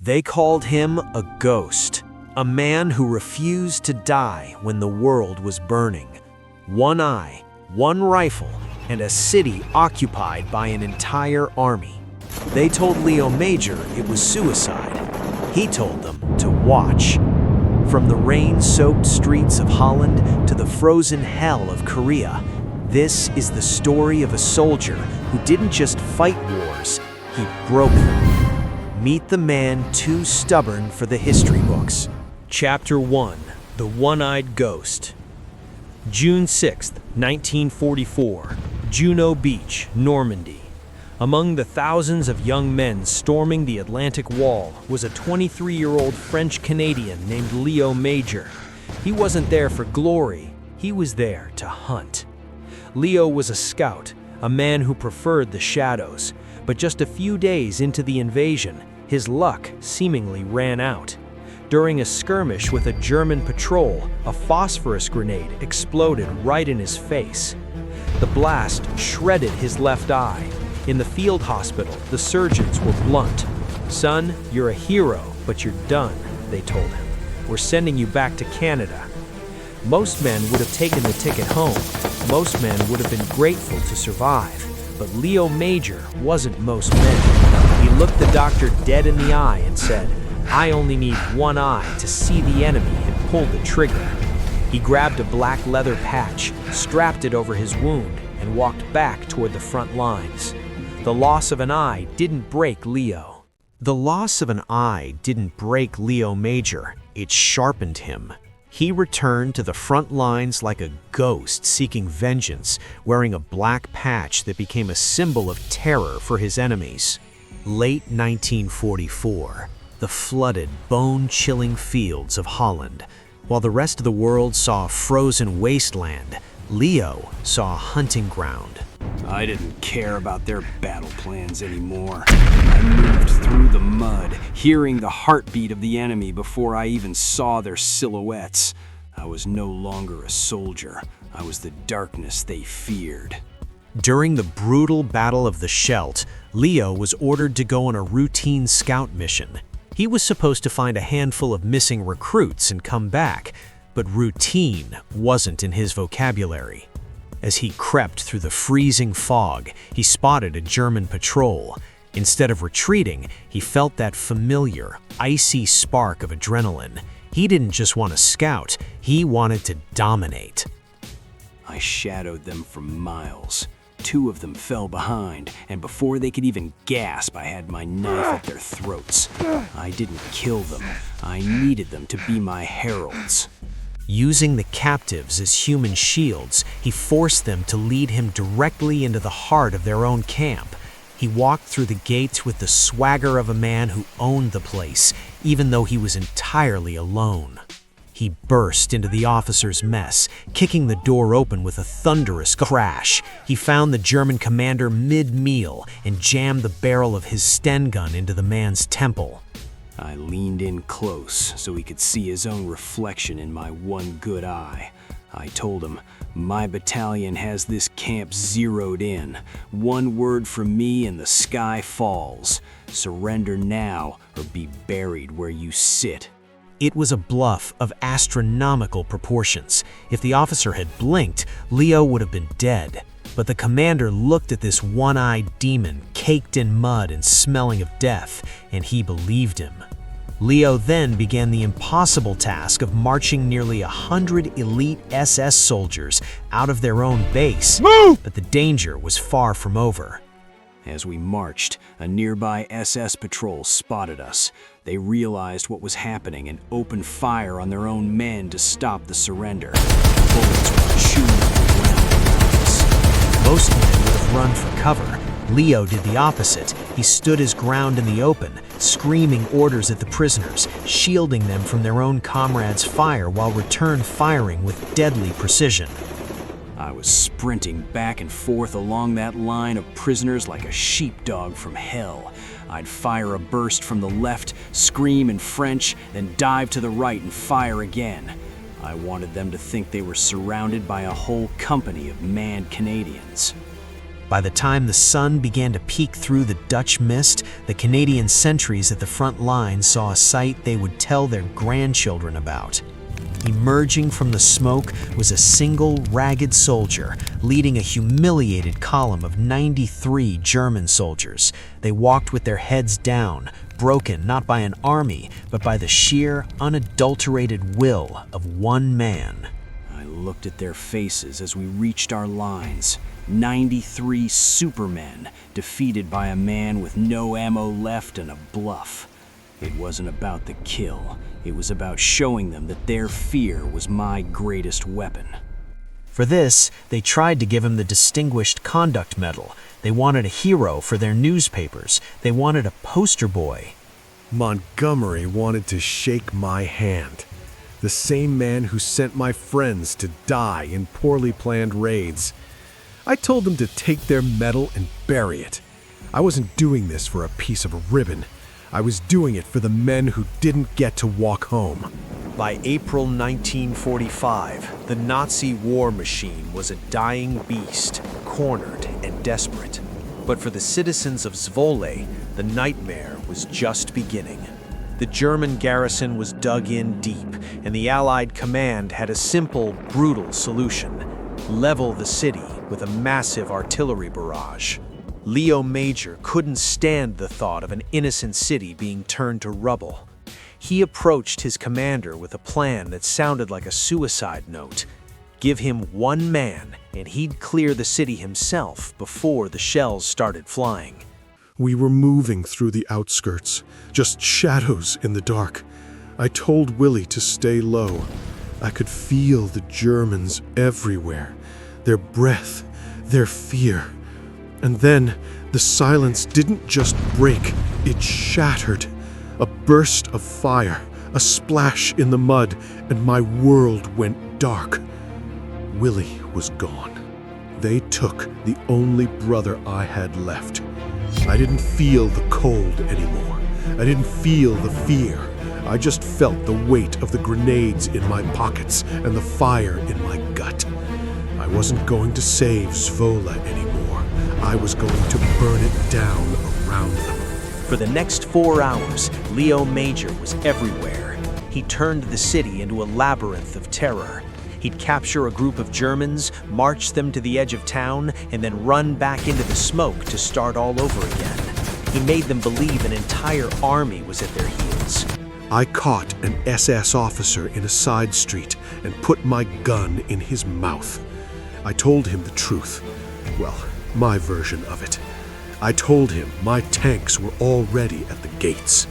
They called him a ghost, a man who refused to die when the world was burning. One eye, one rifle, and a city occupied by an entire army. They told Leo Major it was suicide. He told them to watch. From the rain-soaked streets of Holland to the frozen hell of Korea, this is the story of a soldier who didn't just fight wars, he broke them. Meet the man too stubborn for the history books. Chapter 1: The One-Eyed Ghost. June 6, 1944, Juno Beach, Normandy. Among the thousands of young men storming the Atlantic Wall was a 23-year-old French-Canadian named Leo Major. He wasn't there for glory, he was there to hunt. Leo was a scout, a man who preferred the shadows, but just a few days into the invasion, his luck seemingly ran out. During a skirmish with a German patrol, a phosphorus grenade exploded right in his face. The blast shredded his left eye. In the field hospital, the surgeons were blunt. "Son, you're a hero, but you're done," they told him. "We're sending you back to Canada." Most men would have taken the ticket home. Most men would have been grateful to survive. But Leo Major wasn't most men. He looked the doctor dead in the eye and said, "I only need one eye to see the enemy and pull the trigger." He grabbed a black leather patch, strapped it over his wound, and walked back toward the front lines. The loss of an eye didn't break Leo. The loss of an eye didn't break Leo Major, it sharpened him. He returned to the front lines like a ghost seeking vengeance, wearing a black patch that became a symbol of terror for his enemies. Late 1944, the flooded, bone-chilling fields of Holland. While the rest of the world saw a frozen wasteland, Leo saw a hunting ground. I didn't care about their battle plans anymore. I moved through the mud, hearing the heartbeat of the enemy before I even saw their silhouettes. I was no longer a soldier. I was the darkness they feared. During the brutal Battle of the Scheldt, Leo was ordered to go on a routine scout mission. He was supposed to find a handful of missing recruits and come back, but routine wasn't in his vocabulary. As he crept through the freezing fog, he spotted a German patrol. Instead of retreating, he felt that familiar, icy spark of adrenaline. He didn't just want to scout, he wanted to dominate. I shadowed them for miles. 2 of them fell behind, and before they could even gasp, I had my knife at their throats. I didn't kill them. I needed them to be my heralds. Using the captives as human shields, he forced them to lead him directly into the heart of their own camp. He walked through the gates with the swagger of a man who owned the place, even though he was entirely alone. He burst into the officers' mess, kicking the door open with a thunderous crash. He found the German commander mid-meal and jammed the barrel of his Sten gun into the man's temple. I leaned in close so he could see his own reflection in my one good eye. I told him, "My battalion has this camp zeroed in. One word from me and the sky falls. Surrender now or be buried where you sit." It was a bluff of astronomical proportions. If the officer had blinked, Leo would have been dead. But the commander looked at this one-eyed demon, caked in mud and smelling of death, and he believed him. Leo then began the impossible task of marching nearly 100 elite SS soldiers out of their own base. Move! But the danger was far from over. As we marched, a nearby SS patrol spotted us. They realized what was happening and opened fire on their own men to stop the surrender. Bullets were chewing the ground around us. Most men would have run for cover. Leo did the opposite. He stood his ground in the open, screaming orders at the prisoners, shielding them from their own comrades' fire while return firing with deadly precision. I was sprinting back and forth along that line of prisoners like a sheepdog from hell. I'd fire a burst from the left, scream in French, then dive to the right and fire again. I wanted them to think they were surrounded by a whole company of mad Canadians. By the time the sun began to peek through the Dutch mist, the Canadian sentries at the front line saw a sight they would tell their grandchildren about. Emerging from the smoke was a single ragged soldier, leading a humiliated column of 93 German soldiers. They walked with their heads down, broken not by an army, but by the sheer, unadulterated will of one man. I looked at their faces as we reached our lines. 93 supermen, defeated by a man with no ammo left and a bluff. It wasn't about the kill. It was about showing them that their fear was my greatest weapon. For this, they tried to give him the Distinguished Conduct Medal. They wanted a hero for their newspapers. They wanted a poster boy. Montgomery wanted to shake my hand. The same man who sent my friends to die in poorly planned raids. I told them to take their medal and bury it. I wasn't doing this for a piece of ribbon. I was doing it for the men who didn't get to walk home. By April 1945, the Nazi war machine was a dying beast, cornered and desperate. But for the citizens of Zwolle, the nightmare was just beginning. The German garrison was dug in deep, and the Allied command had a simple, brutal solution: level the city with a massive artillery barrage. Leo Major couldn't stand the thought of an innocent city being turned to rubble. He approached his commander with a plan that sounded like a suicide note. Give him one man, and he'd clear the city himself before the shells started flying. We were moving through the outskirts, just shadows in the dark. I told Willie to stay low. I could feel the Germans everywhere, their breath, their fear. And then the silence didn't just break, it shattered. A burst of fire, a splash in the mud, and my world went dark. Willie was gone. They took the only brother I had left. I didn't feel the cold anymore. I didn't feel the fear. I just felt the weight of the grenades in my pockets and the fire in my gut. I wasn't going to save Zwolle anymore. I was going to burn it down around them. For the next 4 hours, Leo Major was everywhere. He turned the city into a labyrinth of terror. He'd capture a group of Germans, march them to the edge of town, and then run back into the smoke to start all over again. He made them believe an entire army was at their heels. I caught an SS officer in a side street and put my gun in his mouth. I told him the truth. Well, my version of it. I told him my tanks were already at the gates.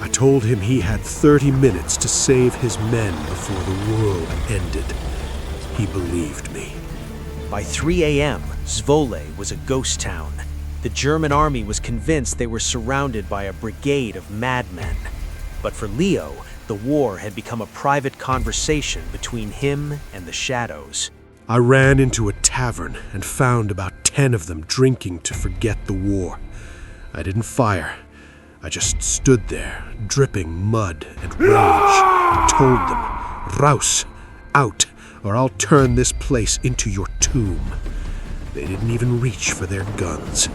I told him he had 30 minutes to save his men before the world ended. He believed me. By 3 a.m., Zwolle was a ghost town. The German army was convinced they were surrounded by a brigade of madmen. But for Leo, the war had become a private conversation between him and the shadows. I ran into a tavern and found about 10 of them drinking to forget the war. I didn't fire. I just stood there, dripping mud and rage, and told them, "Raus, out, or I'll turn this place into your tomb." They didn't even reach for their guns.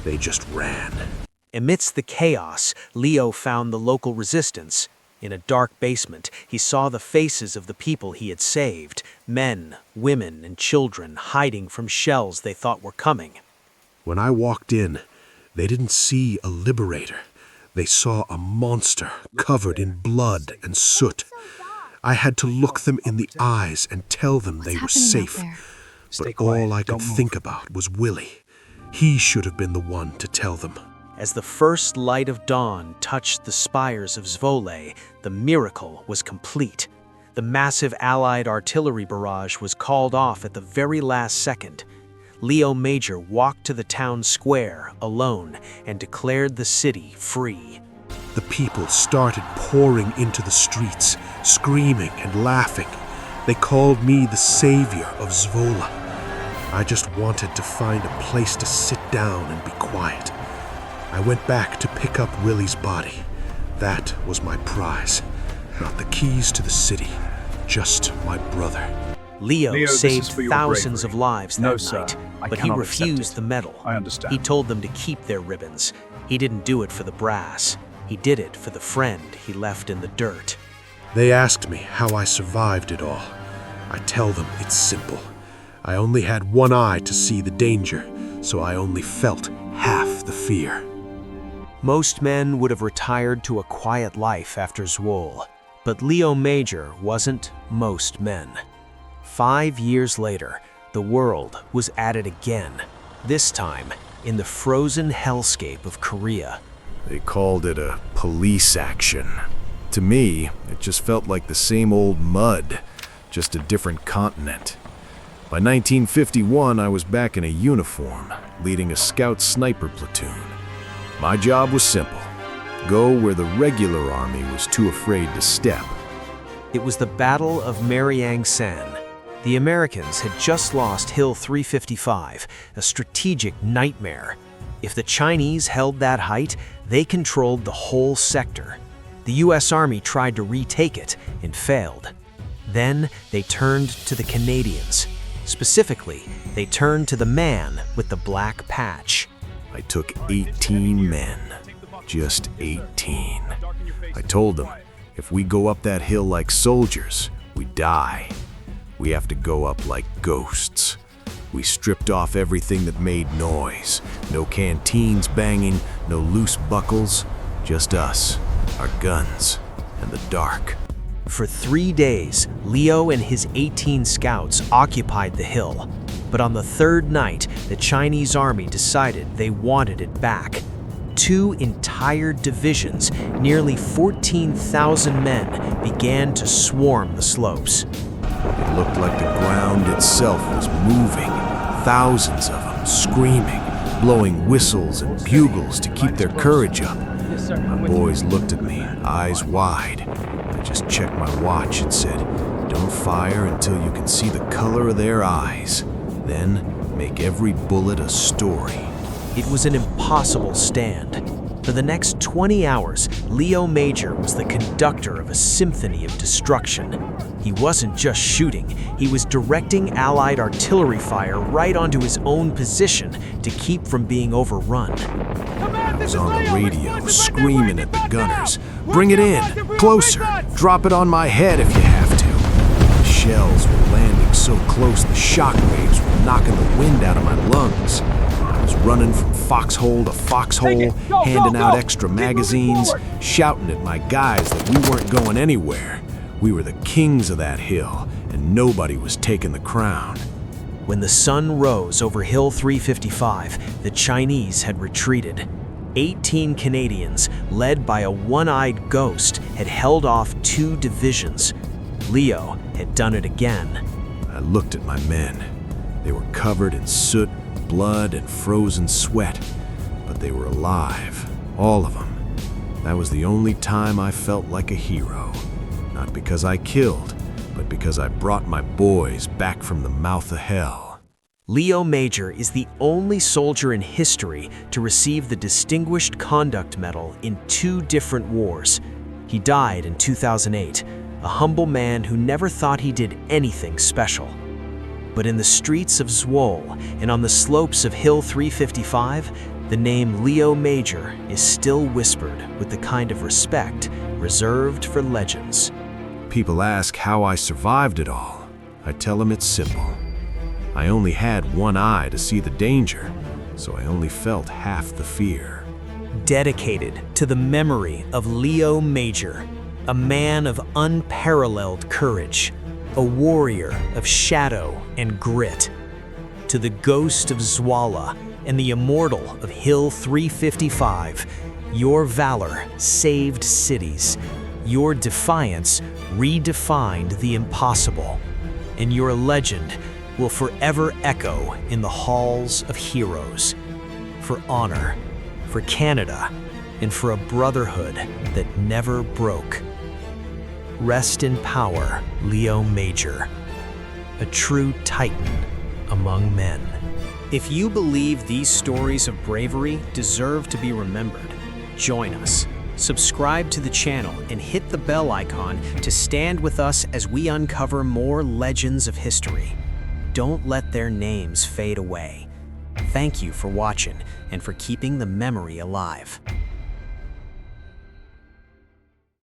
They just ran. Amidst the chaos, Leo found the local resistance. In a dark basement, he saw the faces of the people he had saved, men, women, and children hiding from shells they thought were coming. When I walked in, they didn't see a liberator. They saw a monster covered in blood and soot. I had to look them in the eyes and tell them they were safe. But all I could think about was Willie. He should have been the one to tell them. As the first light of dawn touched the spires of Zwolle, the miracle was complete. The massive Allied artillery barrage was called off at the very last second. Leo Major walked to the town square alone and declared the city free. The people started pouring into the streets, screaming and laughing. They called me the savior of Zwolle. I just wanted to find a place to sit down and be quiet. I went back to pick up Willie's body. That was my prize. Not the keys to the city, just my brother. Leo Leo, this is saved for your thousands bravery. of lives that No, sir. night, I but he cannot accept refused it. the medal. I understand. He told them to keep their ribbons. He didn't do it for the brass. He did it for the friend he left in the dirt. They asked me how I survived it all. I tell them it's simple. I only had one eye to see the danger, so I only felt half the fear. Most men would have retired to a quiet life after Zwolle, but Leo Major wasn't most men. 5 years later, the world was at it again, this time in the frozen hellscape of Korea. They called it a police action. To me, it just felt like the same old mud, just a different continent. By 1951, I was back in a uniform, leading a scout sniper platoon. My job was simple: go where the regular army was too afraid to step. It was the Battle of Mariangsan. The Americans had just lost Hill 355, a strategic nightmare. If the Chinese held that height, they controlled the whole sector. The US Army tried to retake it and failed. Then they turned to the Canadians. Specifically, they turned to the man with the black patch. I took 18 men, just 18. I told them, if we go up that hill like soldiers, we die. We have to go up like ghosts. We stripped off everything that made noise. No canteens banging, no loose buckles, just us, our guns, and the dark. For 3 days, Leo and his 18 scouts occupied the hill. But on the third night, the Chinese army decided they wanted it back. 2 entire divisions, nearly 14,000 men, began to swarm the slopes. It looked like the ground itself was moving. Thousands of them screaming, blowing whistles and bugles to keep their courage up. My boys looked at me, eyes wide. I just checked my watch and said, "Don't fire until you can see the color of their eyes. Then make every bullet a story." It was an impossible stand. For the next 20 hours, Leo Major was the conductor of a symphony of destruction. He wasn't just shooting, he was directing Allied artillery fire right onto his own position to keep from being overrun. I was on the radio, screaming at the gunners, "Bring it in, closer, drop it on my head if you have to." The shells were landing so close the shock waves were knocking the wind out of my lungs. I was running from foxhole to foxhole, handing out extra magazines, shouting at my guys that we weren't going anywhere. We were the kings of that hill, and nobody was taking the crown. When the sun rose over Hill 355, the Chinese had retreated. 18 Canadians, led by a one-eyed ghost, had held off 2 divisions. Leo had done it again. I looked at my men. They were covered in soot, blood, and frozen sweat, but they were alive, all of them. That was the only time I felt like a hero. Not because I killed, but because I brought my boys back from the mouth of hell. Leo Major is the only soldier in history to receive the Distinguished Conduct Medal in 2 different wars. He died in 2008, a humble man who never thought he did anything special. But in the streets of Zwolle and on the slopes of Hill 355, the name Leo Major is still whispered with the kind of respect reserved for legends. People ask how I survived it all. I tell them it's simple. I only had one eye to see the danger, so I only felt half the fear. Dedicated to the memory of Leo Major, a man of unparalleled courage, a warrior of shadow and grit. To the ghost of Zwolle and the immortal of Hill 355, your valor saved cities. Your defiance redefined the impossible. And your legend will forever echo in the halls of heroes. For honor, for Canada, and for a brotherhood that never broke. Rest in power, Leo Major, a true titan among men. If you believe these stories of bravery deserve to be remembered, join us. Subscribe to the channel and hit the bell icon to stand with us as we uncover more legends of history. Don't let their names fade away. Thank you for watching and for keeping the memory alive.